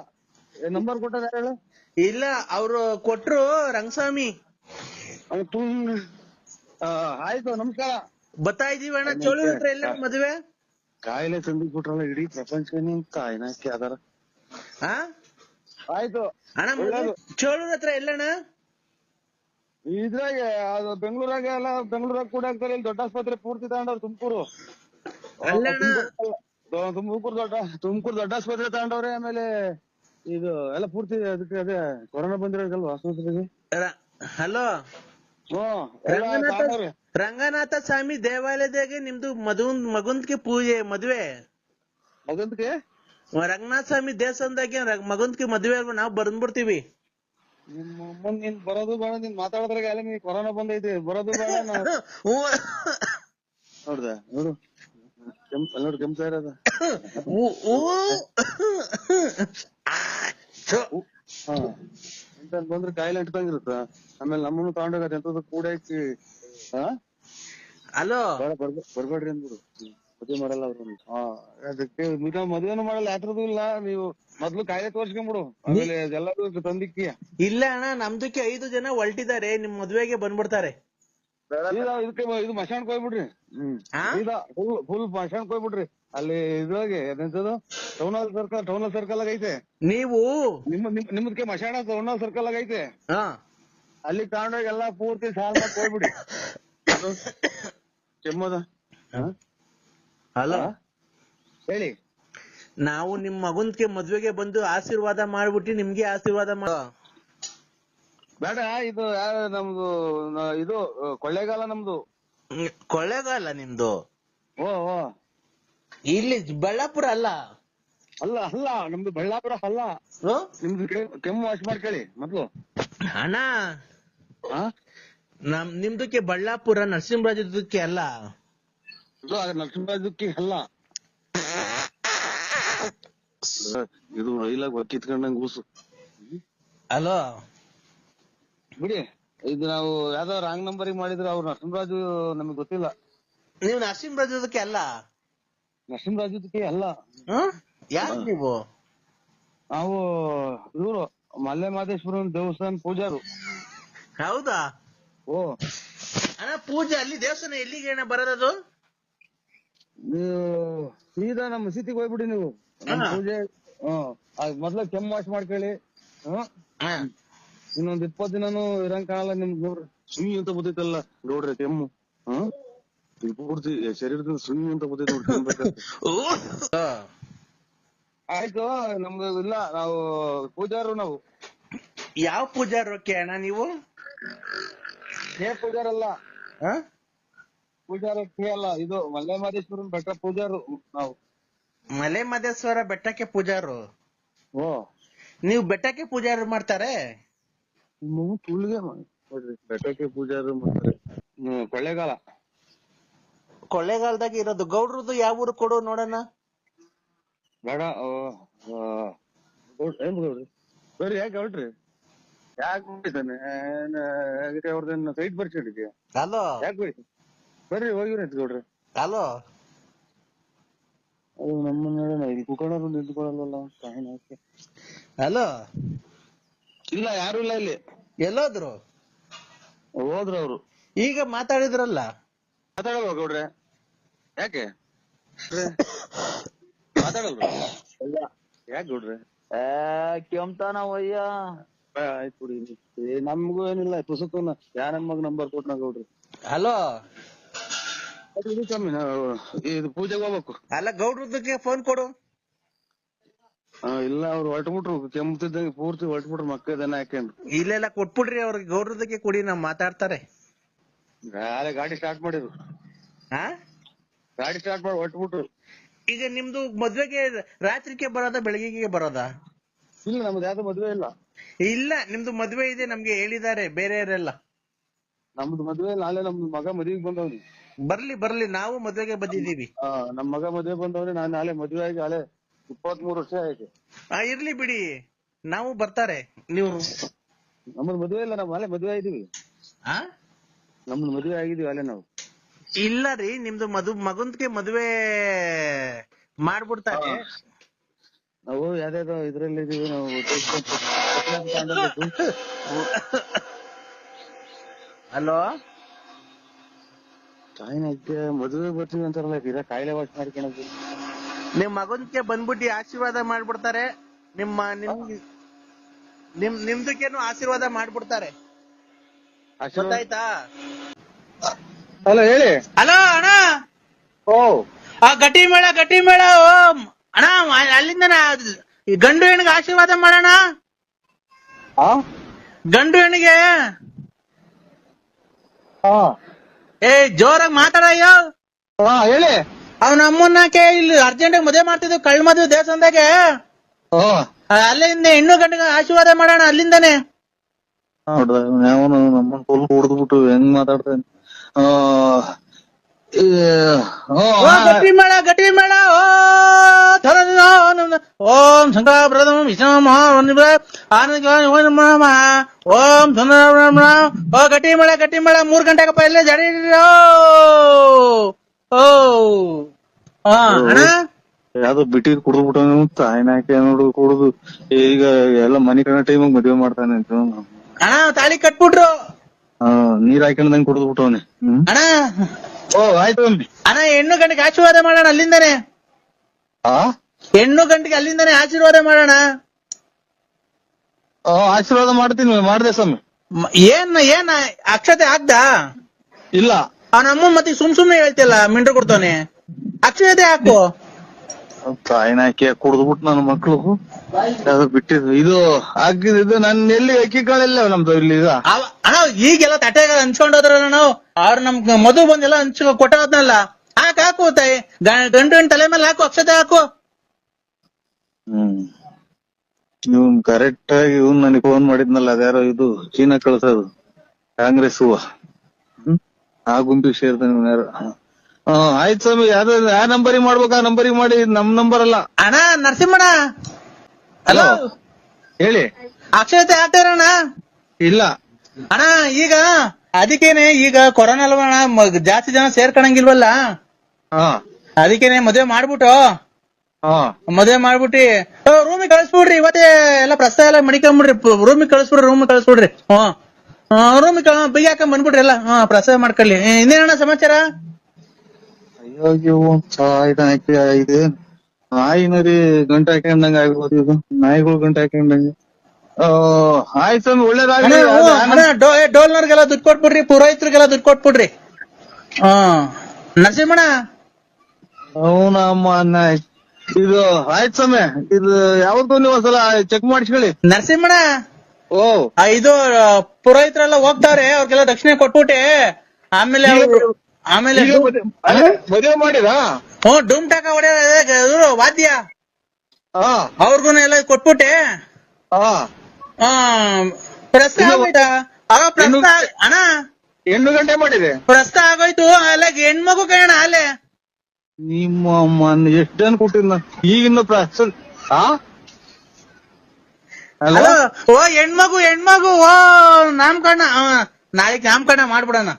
ನಂಬರ್ ಕೊಟ್ಟದ ಯಾರು ಹೇಳು? ಇಲ್ಲ, ಅವ್ರು ಕೊಟ್ರು ರಂಗಸ್ವಾಮಿ. ಆಯ್ತು, ನಮಸ್ಕಾರ. ಬರ್ತಾ ಇದೀವಿ ಅಣ್ಣ. ಚೋಳೂರ್ ಹತ್ರ ಎಲ್ಲ ಮದ್ವೆ. ಕಾಯಿಲೆ ತಂದಿಟ್ಬಿಟ್ರಲ್ಲ ಇಡೀ ಪ್ರಪಂಚನೇ ಕಾಯಿನಕ್ಕೆ ಅದರ. ಆಯ್ತು ಅಣ್ಣ, ಚೋಳೂರ್ ಹತ್ರ ಎಲ್ಲಣ್ಣ? ಇದ್ರಾಗೆ ಅದು ಬೆಂಗಳೂರಾಗ ಎಲ್ಲ ಬೆಂಗಳೂರಾಗ ಕೂಡ ಆಗ್ತಾರೆ. ಇಲ್ಲಿ ದೊಡ್ಡ ಆಸ್ಪತ್ರೆ ಪೂರ್ತಿ ತಗೊಂಡವ್ರು. ತುಮಕೂರು ತುಮಕೂರು ದೊಡ್ಡ ಆಸ್ಪತ್ರೆ ತಗೊಂಡವ್ರೆ. ಆಮೇಲೆ ಇದು ಎಲ್ಲ ಪೂರ್ತಿ ಅದಕ್ಕೆ ಅದೇ ಕೊರೋನಾ ಬಂದಿರೋದಲ್ವಾ ಆಸ್ಪತ್ರೆಗೆ. ಹಲೋ, ರಂಗನಾಥ ಸ್ವಾಮಿ ದೇವಾಲಯದಾಗೆ ನಿಮ್ದು ಮಗಂದ್ಗೆ ಪೂಜೆ ಮದ್ವೆ. ಮಗಂದ್ಗೆ ರಂಗನಾಥ ಸ್ವಾಮಿ ದೇವಸ್ಥಾನದಾಗೆ ಮಗಂದ್ಗೆ ಮದ್ವೆ ಅಲ್ವಾ? ನಾವ್ ಬಂದ್ಬಿಡ್ತೀವಿ. ನಿಮ್ಮ ಅಮ್ಮನ್ ನೀನ್ ಬರೋದು ಬೇಡ. ನೀನ್ ಮಾತಾಡೋದ್ರಾಗ ಎಲ್ಲ ನೀ ಕೊರೋನಾ ಬಂದೈತಿ. ಬರೋದು ಬೇಡ. ನೋಡ್ದ ನೋಡು ನೋಡಿ ಕೆಂಪ ಇರೋದ. ಎಂತ ಬಂದ್ರೆ ಕಾಯಿಲೆ ಅಂಟ್ದಂಗಿರುತ್ತ. ಆಮೇಲೆ ನಮ್ಮನ್ನು ತಗೊಂಡೋಗತ್ತೆ ಎಂತದ ಕೂಡ ಇಕ್ಕಿ. ಹಲೋ, ಬರ್ಬೇಡ್ರಿ ಅಂದ್ಬಿಡು. ಮದ್ವೆ ಮಾಡಲ್ಲ ಅವ್ರು. ಅದಕ್ಕೆ ಮದ್ವೆನೂ ಮಾಡಲ್ಲ. ಯಾತ್ರದೂ ಇಲ್ಲ. ನೀವು ಮೊದ್ಲು ಕಾಯಿಲೆ ತೋರ್ಸ್ಕೊಂಡ್ಬಿಡು. ಆಮೇಲೆ ಎಲ್ಲರೂ ತಂದಿಕ್ಕಿ. ಇಲ್ಲ ಅಣ್ಣ, ನಮ್ದಕ್ಕೆ 5 ಜನ ಹೊಲ್ಟಿದ್ದಾರೆ. ನಿಮ್ ಮದ್ವೆಗೆ ಬಂದ್ಬಿಡ್ತಾರೆ. ಇದಕ್ಕೆ ಇದು ಮಶಾಣಕ್ ಹೋಗ್ಬಿಡ್ರಿ. ಫುಲ್ ಮಶಾಣಕ್ ಹೋಗ್ಬಿಡ್ರಿ. ಅಲ್ಲಿ ಇದ್ರೊಳಗೆ ಎಂತದು ಟೌನ್ ಹಾಲ್ ಸರ್ಕಲ್ ಆಗ ಐತೆ. ನೀವು ನಿಮ್ದಕ್ಕೆ ಮಶಾಣ ಟೌನ್ ಹಾಲ್ ಸರ್ಕಲ್ ಆಗ ಐತೆ. ಅಲ್ಲಿ ತಗೊಂಡೋಗಿ ಎಲ್ಲಾ ಪೂರ್ತಿ ಸಾಲ್ ಮಾಡಿ ಹೋಗ್ಬಿಡಿ. ಕೆಮ್ಮದ. ಹಲೋ ಹೇಳಿ. ನಾವು ನಿಮ್ ಮಗನ್ಗೆ ಮದ್ವೆಗೆ ಬಂದು ಆಶೀರ್ವಾದ ಮಾಡ್ಬಿಟ್ಟು ನಿಮ್ಗೆ ಆಶೀರ್ವಾದ ಬೇಡ. ಇದು ನಮ್ದು ಇದು ಕೊಳ್ಳೇಗಾಲ ನಮ್ದು. ಕೊಳ್ಳೇಗಾಲ ನಿಮ್ದು? ಓ ಇಲ್ಲಿ ಬಳ್ಳಾಪುರ ಅಲ್ಲ. ಅಲ್ಲ ನಮ್ದು ಬಳ್ಳಾಪುರ ಅಲ್ಲ. ನಿಮ್ದು ಕೆಮ್ಮು ವಾಶ್ ಮಾಡ್ಕೊಳ್ಳಿ ಮೊದ್ಲು. ಅಣ್ಣ, ನಿಮ್ದಕ್ಕೆ ಬಳ್ಳಾಪುರ ನರಸಿಂಹರಾಜಕ್ಕೆ ಅಲ್ಲ. ನರಸಿಂಹರಾಜಕ್ಕೆ ಅಲ್ಲ. ಇದು ಐಲಾಗ ಕಿತ್ಕೊಂಡಂಗ್ ಕೂಸು. ಹಲೋ ಬಿಡಿ. ಇದು ನಾವು ಯಾವ್ದೋ ರಾಂಗ್ ನಂಬರಿಗೆ ಮಾಡಿದ್ರೆ ಅವ್ರು ನರಸಿಂಹರಾಜು ನಮಗ್ ಗೊತ್ತಿಲ್ಲ. ನೀವು ನರಸಿಂಹರಾಜಕ್ಕೆ ಅಲ್ಲ? ನರಸಿಂಹರಾಜಕ್ಕೆ ಅಲ್ಲ. ಯಾರು ನೀವು? ನಾವು ಇವ್ರು ಮಲ್ಲೆ ಮಾದೇಶ್ವರನ್ ದೇವಸ್ಥಾನ ಪೂಜಾರು. ಹೌದಾ? ಓ ಅಣ್ಣ, ಪೂಜೆ ಅಲ್ಲಿ ದೇವಸ್ಥಾನ ಎಲ್ಲಿಗೆ ಅಣ್ಣ ಬರೋದದು? ನೀವು ಸೀದಾ ನಮ್ಮ ಮಸೀದಿಗೆ ಹೋಗ್ಬಿಡಿ. ನೀವು ಪೂಜೆ ಮೊದ್ಲ ಕೆಮ್ಮು ವಾಶ್ ಮಾಡ್ಕೊಳ್ಳಿ. ಇನ್ನೊಂದ್ 20 ದಿನಾನು ಇರಂಗ್ ಕಾಣಲ್ಲ ನಿಮ್ಗೆ. ನೋಡ್ರಿ ಸುಮ್ಮಿ ಅಂತ ಬರ್ತೈತಲ್ಲ ನೋಡ್ರಿ ಕೆಮ್ಮು. ಪೂರ್ತಿ ಶರೀರದಿಂದ ಸುಮ್ಮಿ ಅಂತ ಬರ್ತೈತೆ ನೋಡ್ರಿ. ಆಯ್ತು, ನಮ್ದು ಇಲ್ಲ. ನಾವು ಪೂಜಾರು. ನಾವು ಯಾವ ಪೂಜಾರಕ್ಕೆ ಅಣ್ಣ ನೀವು? ಪೂಜಾರಲ್ಲ. ಪೂಜಾರಕ್ಕೆ ಅಲ್ಲ. ಇದು ಮಲ್ಲೆ ಮಾದೇಶ್ವರನ್ ಬೆಟ್ಟ ಪೂಜಾರು ನಾವು. ಮಲೆ ಮಹದೇಶ್ವರ ಬೆಟ್ಟಕ್ಕೆ ಪೂಜಾರು? ಓ, ನೀವು ಬೆಟ್ಟಕ್ಕೆ ಪೂಜಾರು ಮಾಡ್ತಾರೆ? ತುಳ್ಗೆ ನೋಡ್ರಿ ಬೆಟ್ಟಕ್ಕೆ ಪೂಜಾರು ಮಾಡ್ತಾರೆ. ಕೊಳ್ಳೇಗಾಲ. ಕೊಳ್ಳೇಗಾಲದಾಗ ಇರೋದು. ಗೌಡ್ರದ್ದು ಯಾವ ಊರು ಕೊಡು ನೋಡೋಣ. ಬೇಡ. ಏನ್ ಗೌಡ್ರಿ? ಬರ್ರಿ. ಯಾಕೆ ಗೌಡ್ರಿ? ಯಾಕೆ ಹೋಗಿದ್ದಾನೆ ಅವ್ರದೇನು ಸೈಟ್ ಬರ್ಸಿಡಿದ್ಯಾ? ಹಲೋ, ಯಾಕೆ ಬರ್ರಿ ಹೋಗಿವ್ರಿ ಗೌಡ್ರಿ. ಹಲೋ, ಅದು ನಮ್ಮ ನೋಡೋಣ. ಇಲ್ಲಿ ಕುಕೊಂಡ್ರು ನಿಂತ್ಕೊಳ್ಳಲ್ವಲ್ಲ. ಹಲೋ, ಇಲ್ಲ ಯಾರು ಇಲ್ಲ ಇಲ್ಲಿ. ಎಲ್ಲೋದ್ರು? ಹೋದ್ರು ಅವ್ರು. ಈಗ ಮಾತಾಡಿದ್ರಲ್ಲ. ಮಾತಾಡಲ್ವ ಗೌಡ್ರೆ? ಯಾಕೆ ಮಾತಾಡಲ್ವ? ಯಾಕೆ ಗೌಡ್ರೆ? ಕೆಮ್ತಾನವಯ್ಯ. ಆಯ್ತು ಬಿಡಿ. ನಮ್ಗೂ ಏನಿಲ್ಲ. ಪುಸ್ತಕನ ಯಾರ ಮಗ ನಂಬರ್ ಕೊಟ್ನ ಗೌಡ್ರಿ. ಹಲೋ, ಕಮ್ಮಿ ನಾವು ಇದು ಪೂಜೆಗೆ ಹೋಗ್ಬೇಕು. ಅಲ್ಲ, ಗೌಡ್ರದಕ್ಕೆ ಫೋನ್ ಕೊಡು. ಇಲ್ಲ ಅವ್ರು ಹೊರಟ್ಬಿಟ್ರು ಕೆಮ್ಮುತ್ತಿದ್ದಂಗೆ ಪೂರ್ತಿ ಹೊರಟ್ಬಿಟ್ರು ಮಕ್ಕ ದನ ಹಾಕೊಂಡು. ಇಲ್ಲೆಲ್ಲ ಕೊಟ್ಬಿಡ್ರಿ ಅವ್ರಿಗೆ, ಗೌರವದಕ್ಕೆ ಕೊಡಿ, ನಾವ್ ಮಾತಾಡ್ತಾರೆ. ನಾಳೆ ಗಾಡಿ ಸ್ಟಾರ್ಟ್ ಮಾಡಿದ್ರು, ಹಾ ಗಾಡಿ ಸ್ಟಾರ್ಟ್ ಮಾಡಿ ಹೊರಟ್ಬಿಟ್ರು. ಈಗ ನಿಮ್ದು ಮದ್ವೆಗೆ ರಾತ್ರಿಗೆ ಬರೋದಾ ಬೆಳಗ್ಗೆಗೆ ಬರೋದಾ? ಇಲ್ಲ ನಮ್ದು ಯಾವ್ದು ಮದ್ವೆ ಇಲ್ಲ. ಇಲ್ಲ ನಿಮ್ದು ಮದ್ವೆ ಇದೆ ನಮ್ಗೆ ಹೇಳಿದ್ದಾರೆ ಬೇರೆಯವರೆಲ್ಲ. ನಮ್ದು ಮದ್ವೆ ಇಲ್ಲ, ನಾಳೆ ನಮ್ದು ಮಗ ಮದ್ವೆಗೆ ಬಂದವ್ನಿ. ಬರ್ಲಿ ಬರ್ಲಿ, ನಾವು ಮದ್ವೆಗೆ ಬಂದಿದೀವಿ. ನಮ್ ಮಗ ಮದ್ವೆ ಬಂದವ್ರಿ, ನಾನ್ ನಾಳೆ ಮದ್ವೆ ಆಗಿ ನಾಳೆ 23 ವರ್ಷ ಆಯ್ತು. ಇರ್ಲಿ ಬಿಡಿ, ನಾವು ಬರ್ತಾರೆ. ನೀವು ನಮ್ದು ಮದ್ವೆ ಇಲ್ಲ, ನಾವ್ ನಾಳೆ ಮದ್ವೆ ಆಗಿದೀವಿ. ನಮ್ದು ಮದ್ವೆ ಆಗಿದೀವಿ ಅಲ್ಲೇ ನಾವು. ಇಲ್ಲ ರೀ, ನಿಮ್ದು ಮಗಂದ್ಗೆ ಮದ್ವೆ ಮಾಡ್ಬಿಡ್ತಾರೆ. ನಾವು ಯಾವ್ದಾದ್ರು ಇದ್ರಲ್ಲಿ ಇದೀವಿ ನಾವು. ಹಲೋ, ತಾಯಿನಕ್ಕೆ ಮದ್ವೆ ಬರ್ತೀವಿ ಅಂತಾರಲ್ಲ, ಇರ ಕಾಯಿಲೆ ವಾಸ ಮಾಡ್ಕೊಳಕ್ಕೆ. ನಿಮ್ ಮಗನ್ಗೆ ಬಂದ್ಬಿಟ್ಟು ಆಶೀರ್ವಾದ ಮಾಡ್ಬಿಡ್ತಾರೆ. ನಿಮ್ದಕ್ಕೇನು ಆಶೀರ್ವಾದ ಮಾಡ್ಬಿಡ್ತಾರೆ, ಗೊತ್ತಾಯ್ತಾ? ಹಲೋ ಹೇಳಿ. ಹಲೋ ಅಣ್ಣ, ಓ ಗಟ್ಟಿ ಮೇಳ ಅಣ್ಣ, ಅಲ್ಲಿಂದ ಗಂಡು ಹೆಣ್ಣಿಗೆ ಆಶೀರ್ವಾದ ಮಾಡೋಣ. ಗಂಡು ಹೆಣ್ಣಿಗೆ ಜೋರಾಗಿ ಮಾತಾಡಯ್ಯೋ. ಹೇಳಿ. ಅವ್ನ ಅಮ್ಮನ್ನಕ್ಕೆ ಇಲ್ಲಿ ಅರ್ಜೆಂಟ್ ಮದುವೆ ಮಾಡ್ತಿದ್ವಿ, ಕಳ್ ಮದ್ವೆ ದೇವಸ್ಥಾನದಾಗೆ. ಅಲ್ಲಿಂದ ಹೆಣ್ಣು ಗಂಡಿಗೆ ಆಶೀರ್ವಾದ ಮಾಡೋಣ ಅಲ್ಲಿಂದಾನೆ. ನಮ್ಮನ್ ಫುಲ್ ಕುಡ್ದ್ಬಿಟ್ಟು ಹೆಂಗ್ ಮಾತಾಡ್ತೇನೆ. ಗಟ್ಟಿ ಮೇಳ ಓಂ ಶಂಕರ ವಿಷ್ಣು ಓಂ ಗಟ್ಟಿ ಮೇಳ 3 ಗಂಟೆಗಪ್ಪ ಇಲ್ಲೇ ಜಡಿ. ಯಾವ್ದೋ ಬಿಟ್ಟಿದ್ ಕುಡ್ದ್ಬಿಟ್ಟು ತಾಯಿನಾಕೆ ನೋಡು ಕುಡ್ದು ಈಗ ಎಲ್ಲ ಮನಿ ಕಣ ಟೈಮಾಗ ಮದ್ವೆ ಮಾಡ್ತಾನೆ ಅಂತ ಅಣ್ಣ. ತಾಳಿ ಕಟ್ಬಿಟ್ರು, ನೀರ್ ಹಾಕೊಂಡಂಗ್ ಕುಡ್ದ್ಬಿಟ್ಟವನೆ. ಅಣ್ಣ ಓ ಆಯ್ತು ಅಣ್ಣ, ಹೆಣ್ಣು ಗಂಟೆಗೆ ಆಶೀರ್ವಾದ ಮಾಡೋಣ ಅಲ್ಲಿಂದಾನೆ. ಹೆಣ್ಣು ಗಂಟೆಗೆ ಅಲ್ಲಿಂದಾನೆ ಆಶೀರ್ವಾದ ಮಾಡೋಣ. ಆಶೀರ್ವಾದ ಮಾಡ್ತೀನಿ, ಮಾಡ್ದೆ ಸ್ವಾಮಿ. ಏನ್ ಅಕ್ಷತೆ ಹಾಕ್ದ? ಇಲ್ಲ, ಅವನ ಅಮ್ಮ ಮತ್ತೆ ಸುಮ್ನೆ ಹೇಳ್ತಿಲ್ಲ, ಮಿಂಡ್ರು ಕೊಡ್ತಾನೆ. ಅಕ್ಷತೆ ಹಾಕು. ತಾಯಿನಾಕಿ ಕುಡ್ದ್ಬಿಟ್ಟು ನನ್ನ ಮಕ್ಳು ಯಾವ್ದು ಬಿಟ್ಟಿದ್ರು. ಇದು ಹಾಕಿದ್ದು ನನ್ನ ಎಲ್ಲಿ ಅಕ್ಕಿ ಕಾಳೆಲ್ಲ ನಮ್ದು ಇಲ್ಲಿ ಈಗ. ಅಣ್ಣ ಈಗೆಲ್ಲ ತಟ್ಟೆಗ ಹಂಚ್ಕೊಂಡ್ ಹೋದ್ರಲ್ಲ ನಾವು, ಅವ್ರ ನಮ್ ಮಧು ಬಂದೆಲ್ಲ ಕೊಟ್ಟೋದ್ನಲ್ಲ, ಹಾಕು ತಾಯಿ. ಗಂಡು ತಲೆ ಮೇಲೆ ಹಾಕು, ಅಕ್ಷತೆ ಹಾಕು. ಇವ್ನ್ ಕರೆಕ್ಟ್ ಆಗಿ ಇವ್ನ್ ನನಗೆ ಫೋನ್ ಮಾಡಿದ್ನಲ್ಲ, ಅದ್ಯಾರೋ ಇದು ಚೀನಾ ಕಳ್ಸೋದು ಕಾಂಗ್ರೆಸ್ ಹೂವ, ಆ ಗುಂಪಿಗೆ ಸೇರ್ತಾನೆ ಯಾರು. ಆಯ್ತು ಸ್ವಾಮಿ, ಯಾವ ನಂಬರಿಗೆ ಮಾಡ್ಬೇಕು ಆ ನಂಬರಿಗೆ ಮಾಡಿ, ನಮ್ ನಂಬರ್ ಅಲ್ಲ. ಅಣ್ಣ ನರಸಿಂಹಣ್ಣ, ಹಲೋ ಹೇಳಿ. ಅಕ್ಷತೆ ಹಾಕ್ತಾರಣ್ಣ? ಇಲ್ಲ ಅಣ್ಣ, ಈಗ ಅದಕ್ಕೇನೆ ಈಗ ಕೊರೋನಾ ಅಲ್ವಣ್ಣ, ಜಾಸ್ತಿ ಜನ ಸೇರ್ಕೊಳಂಗಿಲ್ವಲ್ಲ, ಅದಕ್ಕೇನೆ ಮದ್ವೆ ಮಾಡ್ಬಿಟ್ಟು ರೂಮಿಗೆ ಕಳಿಸ್ಬಿಡ್ರಿ. ಇವತ್ತೇ ಎಲ್ಲ ಪ್ರಸ್ತಾವ ಎಲ್ಲ ಮಡಿಕೊಂಬಿಡ್ರಿ, ರೂಮಿಗೆ ಕಳಿಸ್ಬಿಡ್ರಿ. ರೂಮಿಗೆ ಬೈಕ್ ಹಾಕೊಂಡ್ ಬಂದ್ಬಿಡ್ರಿ ಎಲ್ಲ, ಪ್ರಸ್ತಾವ ಮಾಡ್ಕೊಳ್ಳಿ. ಇನ್ನೇನಣ್ಣ ಸಮಾಚಾರ? ಅಯ್ಯೋ ಇದೆ ನಾಯಿನರಿ ಗಂಟೆ ಹಾಕೊಂಡಂಗ ಆಗ್ಬೋದು, ಇದು ನಾಯಿಗಳು ಗಂಟೆ ಹಾಕೊಂಡಂಗೆ. ಆಯ್ತು ಸ್ವಾಮಿ, ಒಳ್ಳೇದಾಗ್ಲಿ. ಡೋಲ್ನವ್ರಿಗೆಲ್ಲ ದುಡ್ಡು ಕೊಟ್ಬಿಡ್ರಿ, ಪುರೋಹಿತರಿಗೆಲ್ಲ ದುಡ್ಡು ಕೊಟ್ಬಿಡ್ರಿ. ನರಸಿಂಹಣ್ಣ ಅವನಮ್ಮ ಇದು ಆಯ್ತು ಸ್ವಾಮಿ, ಇದು ಯಾವತ್ತೂ ನೀವು ಒಂದ್ಸಲ ಚೆಕ್ ಮಾಡಿಸ್ಕೊಳ್ಳಿ. ನರಸಿಂಹಣ್ಣ, ಓ ಇದು ಪುರೋಹಿತರೆಲ್ಲ ಹೋಗ್ತಾವ್ರೆ, ಅವ್ರಿಗೆಲ್ಲ ದಕ್ಷಿಣೆ ಕೊಟ್ಬಿಟ್ಟೆ ಆಮೇಲೆ ಮದುವೆ ಮಾಡಿರಾ? ಡೂಮ್ ಟಾಕ ಹೊಡೆಯ ವಾದ್ಯ ಅವ್ರಿಗೂ ಎಲ್ಲ ಕೊಟ್ಬಿಟ್ಟೆ. ಅಣ್ಣ ಹೆಣ್ಣು ಗಂಟೆ ಮಾಡಿದೆ, ಪ್ರಸ್ತ ಆಗೋಯ್ತು. ಅಲ್ಲ ಹೆಣ್ಮಗು ಕಣ ಅಲ್ಲೇ ನಿಮ್ಮ ಎಷ್ಟ್ ಜನ ಕೊಟ್ಟಿದ್ ಈಗಿನ ಹೆಣ್ಮಗು ನಾಮಕರಣ, ನಾಳೆಗ್ ನಾಮಕರಣ ಮಾಡ್ಬಿಡಣ.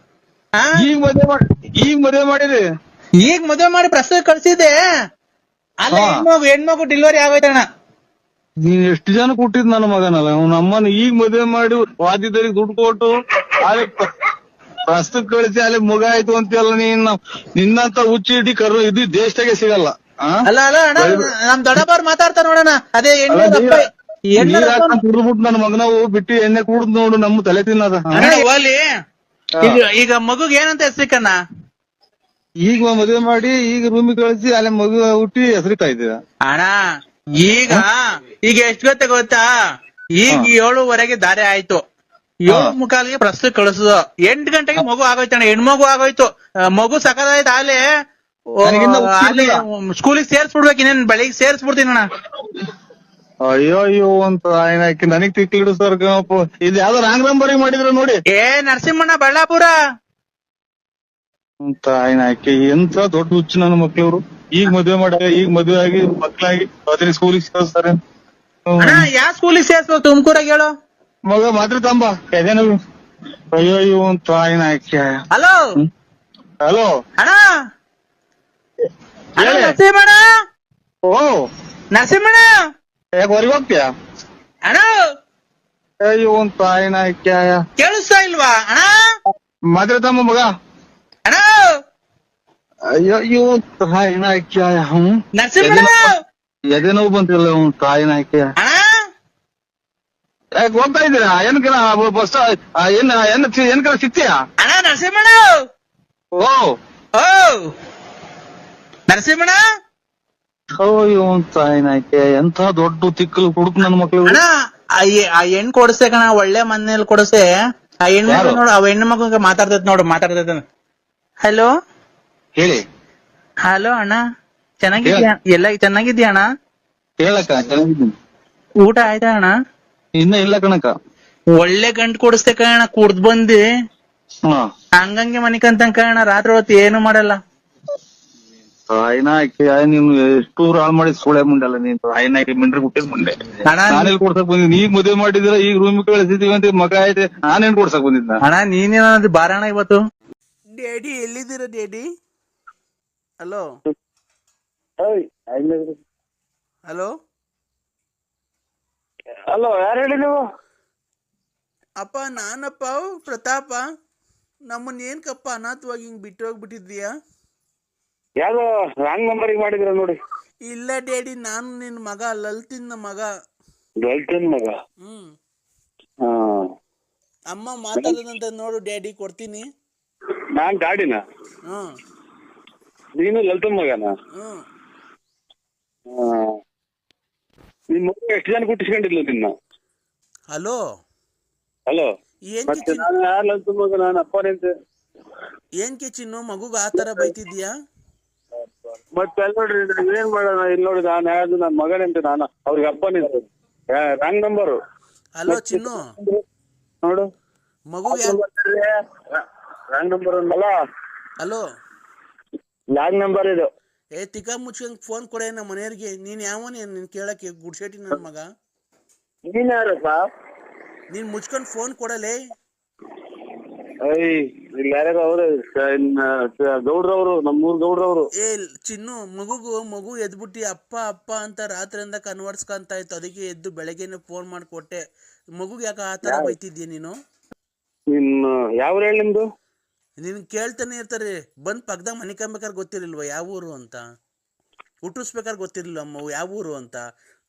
ಈಗ ಮದುವೆ ಮಾಡಿರಿ? ಈಗ ಮದುವೆ ಮಾಡಿ ಪ್ರಸ್ತಾವ ಕಳ್ಸಿದ್ದೆ. ಅಲ್ಲ ಹೆಣ್ಮಗು ಡೆಲಿವರಿ ಆಗೋಯ್ತಣ್ಣ. ನೀನ್ ಎಷ್ಟು ಜನ ಕೊಟ್ಟಿದ್ ನನ್ನ ಮಗನಲ್ಲ, ಅವ್ನ ಅಮ್ಮನ ಈಗ ಮದುವೆ ಮಾಡಿ ವಾದ್ಯದವ್ರಿಗೆ ದುಡ್ಡು ಕೊಟ್ಟು ಅಲ್ಲಿ ಪ್ರಸ್ತುತ ಕಳಿಸಿ ಅಲ್ಲಿ ಮಗ ಆಯ್ತು ಅಂತೆಲ್ಲ. ನಿನ್ನಂತ ಹುಚ್ಚಿಡಿ ಕರು ಇದು ದೇಶದಾಗೆ ಸಿಗಲ್ಲ. ಅಲ್ಲ ಅಣ್ಣ, ನಮ್ ದೊಡ್ಡಪ್ಪ ಮಾತಾಡ್ತಾರ ನೋಡೋಣ. ಅದೇ ಕುಡ್ದ್ಬಿಟ್ಟು ನನ್ನ ಮಗನವು ಬಿಟ್ಟು ಎಣ್ಣೆ ಕುಡ್ದ್ ನೋಡು, ನಮ್ಮ ತಲೆ ತಿನ್ನದ. ಈಗ ಮಗುಗ್ ಏನಂತ ಹೆಸರಿಕಣ್ಣ? ಈಗ ಮದುವೆ ಮಾಡಿ ಈಗ ರೂಮಿಗೆ ಕಳಿಸಿ ಅಲ್ಲಿ ಮಗು ಹುಟ್ಟಿ ಹೆಸರಿತಾ ಇದ್ದೀರ ಅಣ್ಣ. ಈಗ ಈಗ ಎಷ್ಟು ಗೊತ್ತಾ ಈಗ 7:15 ದಾರಿ ಆಯ್ತು, 7:45 ಪ್ರಸ್ತುತ ಕಳಿಸುದು, 8 ಗಂಟೆಗೆ ಮಗು ಆಗೋಯ್ತಣ್ಣ, ಹೆಣ್ಮಗು ಆಗೋಯ್ತು, ಮಗು ಸಕದಾಯ್ತು ಆಲೆ ಸ್ಕೂಲಿಗೆ ಸೇರ್ಸ್ಬಿಡ್ಬೇಕು, ಇನ್ನೇನ್ ಬೆಳಿಗ್ಗೆ ಸೇರ್ಸ್ಬಿಡ್ತೀನಿ ಅಣ್ಣ. ಅಯ್ಯೋ ಅಂತ ಆಯ್ನಾಕಿ ನನಗ್ ತಿಕ್ಕಿಡು ಸರ್ ಇದು ಯಾವ್ದೋ ರಾಂಗ್ ನಂಬರ್ ಮಾಡಿದ್ರು ನೋಡಿ. ನರಸಿಂಹಣ್ಣ ಬಳ್ಳಾಪುರ ಅಂತ ಆಯ್ನಾಕಿ ಎಂತ ದೊಡ್ಡ ಹುಚ್ಚು ನನ್ನ ಮಕ್ಳವ್ರು. ಈಗ ಮದ್ವೆ ಆಗಿ ಮಕ್ಳಾಗಿ ಅದ್ರ ಸ್ಕೂಲಿಗೆ ಸೇರಿಸ್ತಾರೆ. ಯಾವ ಸ್ಕೂಲಿಗೆ ಸೇರ್ಸ್ಬೇಕು ತುಮಕೂರಾಗ ಹೇಳು? ಮಗ ಮಾತ್ರ ತಂಬ ಎದೇನು. ಅಯ್ಯೋ ಅಂತ ಆಯ್ನಾಕಿ. ಹಲೋ ಹಲೋ ಅಣ್ಣ, ನರಸಿಂಹಣ್ಣ, ಓ ನರಸಿಂಹಣ್ಣ ಯಾಕೆ ಹೊರಗೆ ಹೋಗ್ತೀಯಾ? ಅಣ್ಣ ಅಯ್ಯೋ ಅಂತ ಆಯ್ನಾಕಿ. ಕೇಳಿಸ್ತಾ ಇಲ್ವಾ ಅಣ್ಣ? ಮಾತ್ರ ತಂಬ ಮಗ. ಅಣ್ಣ ಅಯ್ಯೋ ತಾಯಿನಾಕಿ. ನರಸಿಂಹಣ್ಣ ಎದೆ ನೋವು ಬಂತಿಲ್ಲ ತಾಯಿನಾಕಿ. ಅಣ್ಣ ಯಾಕೆ ಹೋಗ್ತಾ ಇದ್ದೀರಾ? ಏನಕ್ಕೆ ಬಸ್ ಏನ್ ಸಿಗ್ತೀಯಾ? ಅಣ್ಣ ನರಸಿಂಹಣ್ಣ, ಓ ಓ ನರಸಿಂಹಣ್ಣ. ಅಯ್ಯೋ ತಾಯಿನಾಕಿ ಎಂತ ದೊಡ್ಡ ತಿಕ್ಕಲು ಹುಡುಕ್ ನನ್ ಮಕ್ಳು. ಅಣ್ಣ ಆ ಹೆಣ್ ಕೊಡಿಸ್ತೆ ಕಣ, ಒಳ್ಳೆ ಮನೇಲಿ ಕೊಡಿಸ್ತೆ. ಆ ಹೆಣ್ಮಕ್ಳು ನೋಡು, ಅವ ಹೆಣ್ಣು ಮಕ್ಳಿಗೆ ಮಾತಾಡ್ತೈತೆ. ಹಲೋ ಹೇಳಿ. ಹಲೋ ಅಣ್ಣ, ಚೆನ್ನಾಗಿದ್ಯಾ? ಎಲ್ಲ ಚೆನ್ನಾಗಿದ್ಯಾ ಅಣ್ಣ? ಹೇಳಕ್ಕ ಚೆನ್ನಾಗಿದ್ದೀನಿ. ಊಟ ಆಯ್ತಾ ಅಣ್ಣ? ಇನ್ನ ಇಲ್ಲ ಕಣಕ್ಕ. ಒಳ್ಳೆ ಗಂಟು ಕೊಡಿಸ್ತೆ ಕಣ, ಕುಡ್ದ್ ಬಂದಿ ಹಾ ಹಂಗಂಗೆ ಮನಿಕಂತ ಕಣ, ರಾತ್ರಿ ಹೊತ್ತು ಏನು ಮಾಡಲ್ಲ. ತಾಯಿನಾಕಿ ನೀನು ಎಷ್ಟು ಹಾಳು ಮಾಡಿ ಸುಳೆ ಮುಂಡಲ್ಲ ನೀನ್. ತಾಯಿನಾಕಿ ಮಿಂಡ್ರಿ ಹುಟ್ಟಿದ್ ಮುಂಡೆ. ಅಣ್ಣ ನಾನೆಲ್ಲಿ ಕೊಡ್ಸಕ್ ಬಂದಿದ್ದೀನಿ? ಈಗ ಮದುವೆ ಮಾಡಿದಿರ, ಈಗ ರೂಮ್ ಕಳಿಸಿದೀವಿ ಅಂತ ಮಗ ಐತೆ, ನಾನೇನ್ ಕೊಡ್ಸಕ್ ಬಂದಿದ್ದ? ಅಣ್ಣ ನೀನೇನಾದ್ರು ಬಾರಣ ಇವತ್ತು. ಡ್ಯಾಡಿ ಎಲ್ಲಿದ್ದೀರ ಡ್ಯಾಡಿ? ಹಲೋ ಹಲೋ ಹಲೋ, ಯಾರು ಹೇಳಿ ನೀವು? ಅಪ್ಪ ನಾನಪ್ಪ ಪ್ರತಾಪ. ನಮ್ಮನ್ನ ಏನ್ಕಪ್ಪ ಅನಾಥವಾಗಿ ಹಿಂಗ್ ಬಿಟ್ಟು ಹೋಗ್ಬಿಟ್ಟಿದ್ಯಾ? ಯಾವ್ದೋ ರಾಂಗ್ ನಂಬರಿಗೆ ಮಾಡಿದ್ರ ನೋಡಿ. ಇಲ್ಲ ಡ್ಯಾಡಿ, ನಾನು ನಿನ್ ಮಗ, ಲಲ್ತಿನ್ ಮಗ. ಲಲ್ತಿನ್ ಮಗ? ಅಮ್ಮ ಮಾತಾಡೋದಂತ ನೋಡು ಡ್ಯಾಡಿ, ಕೊಡ್ತೀನಿ. ನಾನ್ ಗಾಡಿನ? ನೀನು ಲಲ್ತಿನ್ ಮಗನ? ನಿನ್ ಮಗ ಎಷ್ಟು ಜನ ಕುಟ್ಟಿಸ್ಕೊಂಡಿದ್ಲು ನಿನ್ನ? ಹಲೋ ಹಲೋ, ಏನ್ ನಾನು ಯಾರು ಲಲ್ತಿನ್ ಮಗ? ನಾನು ಅಪ್ಪನೇಂತೆ. ಏನ್ ಕಿಚಿನ್ನು ಮಗುಗ ಆತರ ಬೈತಿದ್ಯಾ? ಮತ್ತೆ ನೋಡ್ರಿ, ಏನ್ ಮಾಡೋಣ? ಇಲ್ಲಿ ನೋಡಿ, ನಾನು ಯಾರು ನನ್ ಮಗನಂತೆ, ನಾನು ಅವ್ರಿಗೆ ಅಪ್ಪನಿಂತೆ. Wrong number. ಹಲೋ ಚಿನ್ನು, ನೋಡು ಮಗು ರಾಂಗ್ ನಂಬರ್ ಅಲ್ಲ. ಹಲೋ, ಲಾಂಗ್ ನಂಬರ್ ಇದು. ತಿಕ್ಕ ಮುಚ್ಕೊಂಡ್ ಫೋನ್ ಕೊಡೆ ನಮ್ಮ ಮನೆಯವ್ರಿಗೆ. ನೀನ್ ಯಾವನ್ ನೀನ್ ಕೇಳಕ್ಕೆ? ಗುಡ್ಶೆಟ್ಟಿ ನನ್ ಮಗ. ನೀನ್ ಯಾರಪ್ಪ? ನೀನ್ ಮುಚ್ಕೊಂಡ್ ಫೋನ್ ಕೊಡಲೇ. ಇಲ್ಲಿ ಯಾರ್ಯಾರು ಅವ್ರು ಗೌಡ್ರವ್ರು, ನಮ್ಮೂರ್ ಗೌಡ್ರವ್ರು. ಚಿನ್ನು, ಮಗು ಎದ್ಬಿಟ್ಟಿ ಅಪ್ಪ ಅಪ್ಪ ಅಂತ ರಾತ್ರಿಯಿಂದ ಕನ್ವರ್ಸ್ಕೊಂತ ಇತ್ತು, ಅದಕ್ಕೆ ಎದ್ದು ಬೆಳಗ್ಗೆನೆ ಫೋನ್ ಮಾಡಿಕೊಟ್ಟೆ. ಮಗುಗ್ ಯಾಕೆ ಆತರ ಬೈತಿದ್ಯ ನೀನು? ನಿನ್ನ ಯಾವ ಹೇಳಿ ನಿಮ್ದು? ನಿನ್ ಕೇಳ್ತಾನೆ ಇರ್ತಾರೆ, ಬಂದ್ ಪಕ್ಕದಾಗ ಮನೆ ಕಂಬೇಕಾದ್ರೆ ಗೊತ್ತಿರ್ಲಿಲ್ವ ಯಾವ ಊರು ಅಂತ? ಹುಟ್ಟಿಸ್ಬೇಕಾದ್ರೆ ಗೊತ್ತಿರ್ಲಿಲ್ಲ ಯಾವ ಊರು ಅಂತ?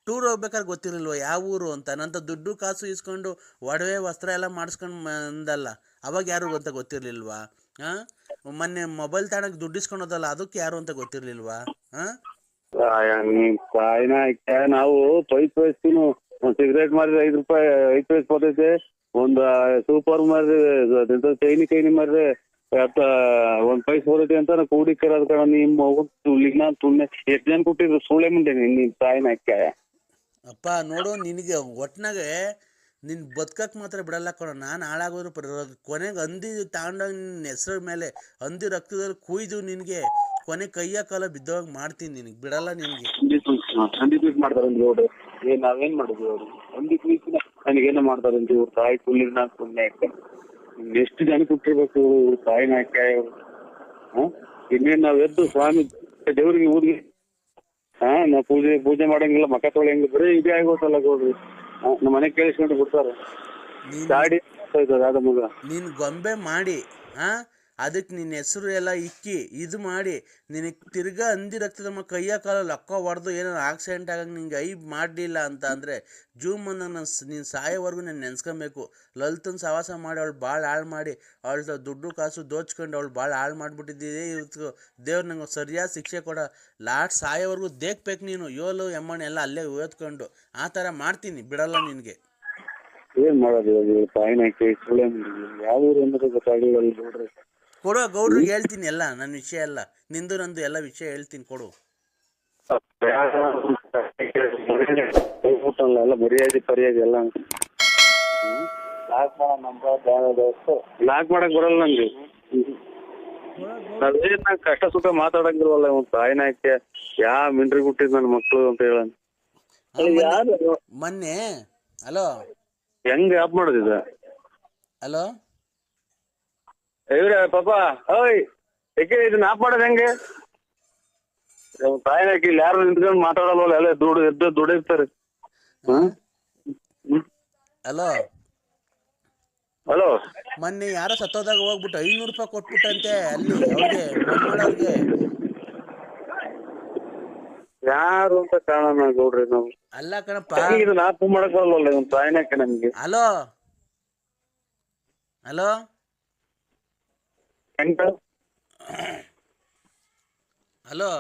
ಟೂರ್ ಹೋಗ್ಬೇಕಾದ್ರೆ ಗೊತ್ತಿರ್ಲಿಲ್ವ ಯಾವ ಊರು ಅಂತ? ನಂತ ದುಡ್ಡು ಕಾಸು ಇಸ್ಕೊಂಡು ಒಡವೆ ವಸ್ತ್ರ ಎಲ್ಲ ಮಾಡಿಸ್ಕೊಂಡ್ ಬಂದಲ್ಲ, ಅವಾಗ ಯಾರು ಅಂತ ಗೊತ್ತಿರ್ಲಿಲ್ವಾ? ಮೊನ್ನೆ ಮೊಬೈಲ್ ತಗೊಂಡಾಗ ದುಡ್ಡು ಇಸ್ಕೊಂಡೋದಲ್ಲ, ಅದಕ್ಕೆ ಯಾರು ಅಂತ ಗೊತ್ತಿರ್ಲಿಲ್ವಾ? ನಾವು ಪೈಪ್ ವಯಸ್ಸಿನ ಒಂದ್ ಸಿಗರೇಟ್ ಮಾರಿದ್ರೆ 5 ರೂಪಾಯಿ 5 ಪೈಸೆ ಬರ್ತೈತೆ. ಒಂದ್ ಸೂಪರ್ ಮಾರಿದ್ರೆ ಚೈನಿ ಮಾರಿದ್ರೆ 1 ಪೈಸೆ ಬರ್ತೈತೆ ಅಂತ ಕೂಡಿಕ್ಕಿರೋದ್ ಕಣ. ನಿಮ್ಮ ತುಳಿನ ತುಣ್ಣೆ ಎಷ್ಟ್ ಜನ ಕೊಟ್ಟಿದ್ರು ಸುಳೆ ಮುಂದೆ ನಿನ್ ತಾಯಿನ ಅಪ್ಪ. ನೋಡು, ನಿನಗೆ ಒಟ್ನಾಗೆ ನಿನ್ ಬದುಕಕ್ ಮಾತ್ರ ಬಿಡಲ್ಲ ಕಣ. ನಾನು ಹಾಳಾಗೋದ್ರು ಕೊನೆಗೆ ಹಂದಿ ತಗೊಂಡೋಗಿ ನಿನ್ನ ಹೆಸರ ಮೇಲೆ ಹಂದಿ ರಕ್ತದಲ್ಲಿ ಕುಯ್ದು ನಿನ್ಗೆ ಕೊನೆ ಕೈಯ ಕಾಲ ಬಿದ್ದವಾಗ ಮಾಡ್ತೀನಿ, ನಿನಗೆ ಬಿಡಲ್ಲ ನಿನ್ಗೆ. ಹಂದಿ ಪೀಸ್ ಮಾಡ್ತಾರಂತ ಅವ್ರು. ನಾವೇನ್ ಮಾಡಿದ್ವಿ ಅವ್ರು? ಹಂದಿ ಪೀಸ್ ನನಗೇನ ಮಾಡ್ತಾರಂತ ಇವ್ರು ತಾಯಿ ಕುಳ್ಳಿನ ಪುಣ್ಯ. ಎಷ್ಟು ಜನ ಕೊಟ್ಟಿರ್ಬೇಕು ಇವ್ರು ತಾಯಿನ ಹಾಕ್ಯ. ಇನ್ನೇನ್ ನಾವ್ ಎದ್ದು ಸ್ವಾಮಿ ದೇವ್ರಿಗೆ ಊರಿಗೆ ನಾವ್ ಪೂಜೆ ಮಾಡಂಗಿಲ್ಲ, ಮಕ ತೊಳೆಯಂಗಿಲ್ಲ, ಬರೀ ಇದೇ ಆಗೋತಲ್ಲ ಗೌಡ್ರಿ. ನಮ್ಮ ಮನೆ ಕೇಳಿಸ್ಕೊಂಡು ಬಿಡ್ತಾರೆ. ಗಾಡಿ ಯಾವ್ದ ಮಗ? ನೀನ್ ಗೊಂಬೆ ಮಾಡಿ ಅದಕ್ಕೆ ನಿನ್ನ ಹೆಸರು ಎಲ್ಲ ಇಕ್ಕಿ ಇದು ಮಾಡಿ ನಿನಗೆ ತಿರ್ಗಾ ಹಂದಿ ರಕ್ತದ ಕೈಯ ಕಾಲಲ್ಲಿ ಅಕ್ಕ ಹೊಡೆದು ಏನಾರು ಆಕ್ಸಿಡೆಂಟ್ ಆಗಂಗೆ ನಿಂಗೆ ಮಾಡಲಿಲ್ಲ ಅಂತ ಅಂದರೆ ಜೂಮನ್ನ ನೀನು ಸಾಯೋವರೆಗೂ ನಾನು ನೆನ್ಸ್ಕೊಬೇಕು. ಲಲಿತನ ಸವಾಸ ಮಾಡಿ ಅವಳು ಭಾಳ ಹಾಳು ಮಾಡಿ ಅವಳ ದುಡ್ಡು ಕಾಸು ದೋಚ್ಕೊಂಡು ಅವಳು ಭಾಳ ಹಾಳು ಮಾಡಿಬಿಟ್ಟಿದ್ದೇ ಇವತ್ತು ದೇವ್ರು ನಂಗೆ ಸರಿಯಾದ ಶಿಕ್ಷೆ ಕೊಡ. ಲಾಸ್ಟ್ ಸಾಯೋವರೆಗೂ ದೇಖ್ಬೇಕು ನೀನು. ಯೋಲು ಎಮ್ಮಣ್ಣೆ ಎಲ್ಲ ಅಲ್ಲೇ ಓದ್ಕೊಂಡು ಆ ಥರ ಮಾಡ್ತೀನಿ, ಬಿಡಲ್ಲ ನಿನಗೆ. ಏನ್ ಮಾಡೋದು ತಾಯಿನಾಕಿ ಸುಳ್ಳೆ ಯಾವ ಊರು ಅನ್ನೋದು ಗೊತ್ತಾಗಲಿಲ್ಲ ನೋಡ್ರಿ. ಕೊಡು, ಗೌಡ್ರಿಗೆ ಹೇಳ್ತೀನಿ ಎಲ್ಲ ನನ್ನ ವಿಷಯ ಎಲ್ಲ, ನಿಂದು ನಂದು ಎಲ್ಲ ವಿಷಯ ಹೇಳ್ತೀನಿ, ಕೊಡು. ಎಲ್ಲ ಮರ್ಯಾದೆ ಪರ್ಯಾದೆ ಎಲ್ಲ ಲಾಕ್ ಮಾಡಕ್ ಬರಲ್ಲ ನಂಗೆ. ನಾವೇನ್ ಕಷ್ಟ ಸುಖ ಮಾತಾಡಂಗಿಲ್ವಲ್ಲ ತಾಯಿನಾಕೆ ಯಾ ಮಿಂಡ್ರಿ ಹುಟ್ಟಿದ್ ನನ್ ಮಕ್ಳು ಅಂತ ಹೇಳ ಮೊನ್ನೆ ಹಲೋ ಹೆಂಗ್ ಆಪ್ ಮಾಡೋದಿದ ಹಲೋ ಇವ್ರೆ ಪಾಪ ಓಯ್ ಏಕೆ ಇದನ್ನ ಆಪ್ ಮಾಡೋದ್ ಹೆಂಗೆ? ತಾಯಿನಾಕಿ ಇಲ್ಲಿ ಯಾರು ನಿಂತ್ಕೊಂಡು ಮಾತಾಡಲ್ವಲ್ಲ, ಎಲ್ಲ ದುಡಿರ್ತಾರೆ. ಹಲೋ ಹಲೋ ಮೊನ್ನೆ ಯಾರೋ ಸತ್ತೋದಾಗ ಹೋಗ್ಬಿಟ್ಟು 500 ರೂಪಾಯಿ ಕೊಟ್ಬಿಟ್ಟಂತೆ ಅಲ್ಲಿ ಅವ್ರಿಗೆ ಮಣ್ಣೊಳಗೆ. ಯಾರು ಅಂತ ಕಾಣೋಣ ಗೌಡ್ರಿ ನಾವು. ಅಲ್ಲ ಕಣಪ್ಪ, ಇದನ್ನ ಆಪ್ ಮಾಡಕ್ ಬರಲ್ವಲ್ಲ ಇವ್ನ ತಾಯಿನಾಕಿ ನಮ್ಗೆ. ಹಲೋ ಹಲೋ ಹೆಂಗ ಹಲೋ